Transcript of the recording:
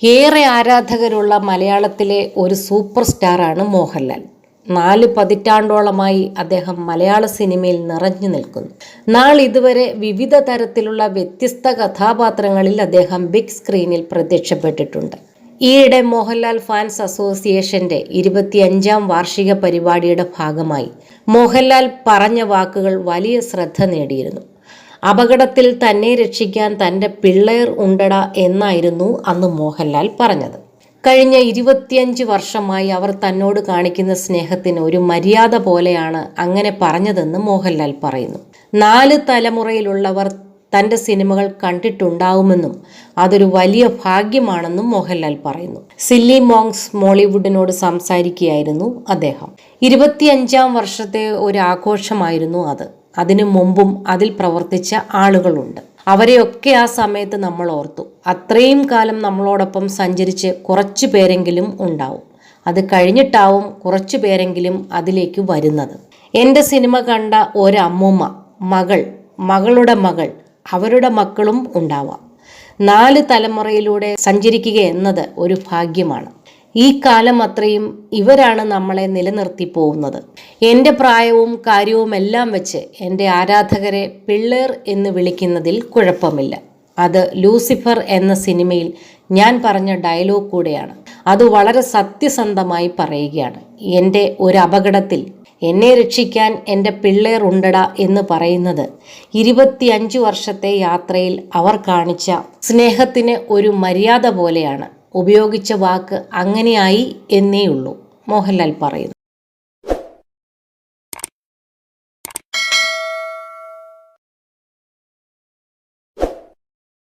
ഏറെ ആരാധകരുള്ള മലയാളത്തിലെ ഒരു സൂപ്പർ സ്റ്റാറാണ് മോഹൻലാൽ. 4 പതിറ്റാണ്ടോളമായി അദ്ദേഹം മലയാള സിനിമയിൽ നിറഞ്ഞു നിൽക്കുന്നു. നാളിതുവരെ വിവിധ തരത്തിലുള്ള വ്യത്യസ്ത കഥാപാത്രങ്ങളിൽ അദ്ദേഹം ബിഗ് സ്ക്രീനിൽ പ്രത്യക്ഷപ്പെട്ടിട്ടുണ്ട്. ഈയിടെ മോഹൻലാൽ ഫാൻസ് അസോസിയേഷന്റെ 25ാം വാർഷിക പരിപാടിയുടെ ഭാഗമായി മോഹൻലാൽ പറഞ്ഞ വാക്കുകൾ വലിയ ശ്രദ്ധ നേടിയിരുന്നു. അപകടത്തിൽ തന്നെ രക്ഷിക്കാൻ തൻ്റെ പിള്ളേർ ഉണ്ടടാ എന്നായിരുന്നു അന്ന് മോഹൻലാൽ പറഞ്ഞത്. കഴിഞ്ഞ 25 വർഷമായി അവർ തന്നോട് കാണിക്കുന്ന സ്നേഹത്തിന് ഒരു മര്യാദ പോലെയാണ് അങ്ങനെ പറഞ്ഞതെന്ന് മോഹൻലാൽ പറയുന്നു. 4 തലമുറയിലുള്ളവർ തൻ്റെ സിനിമകൾ കണ്ടിട്ടുണ്ടാവുമെന്നും അതൊരു വലിയ ഭാഗ്യമാണെന്നും മോഹൻലാൽ പറയുന്നു. സില്ലി മോങ്സ് മോളിവുഡിനോട് സംസാരിക്കുകയായിരുന്നു അദ്ദേഹം. 25ാം വർഷത്തെ ഒരു ആഘോഷമായിരുന്നു അത്. അതിനു മുമ്പും അതിൽ പ്രവർത്തിച്ച ആളുകളുണ്ട്. അവരെയൊക്കെ ആ സമയത്ത് നമ്മൾ ഓർത്തു. അത്രയും കാലം നമ്മളോടൊപ്പം സഞ്ചരിച്ച് കുറച്ചു പേരെങ്കിലും ഉണ്ടാവും. അത് കഴിഞ്ഞിട്ടാവും കുറച്ചു പേരെങ്കിലും അതിലേക്ക് വരുന്നത്. എൻ്റെ സിനിമ കണ്ട ഒരമ്മൂമ്മ, മകൾ, മകളുടെ മകൾ, അവരുടെ മക്കളും ഉണ്ടാവാം. 4 തലമുറയിലൂടെ സഞ്ചരിക്കുക എന്നത് ഒരു ഭാഗ്യമാണ്. ഈ കാലം അത്രയും ഇവരാണ് നമ്മളെ നിലനിർത്തി പോകുന്നത്. എൻ്റെ പ്രായവും കാര്യവും എല്ലാം വെച്ച് എൻ്റെ ആരാധകരെ പിള്ളേർ എന്ന് വിളിക്കുന്നതിൽ കുഴപ്പമില്ല. അത് ലൂസിഫർ എന്ന സിനിമയിൽ ഞാൻ പറഞ്ഞ ഡയലോഗ് കൂടെയാണ്. അത് വളരെ സത്യസന്ധമായി പറയുകയാണ്. എൻ്റെ ഒരു അപകടത്തിൽ എന്നെ രക്ഷിക്കാൻ എൻ്റെ പിള്ളേർ ഉണ്ടടാ എന്ന് പറയുന്നത് 25 വർഷത്തെ യാത്രയിൽ അവർ കാണിച്ച സ്നേഹത്തിന് ഒരു മര്യാദ പോലെയാണ്. ഉപയോഗിച്ച വാക്ക് അങ്ങനെയായി എന്നേയുള്ളൂ, മോഹൻലാൽ പറയുന്നു.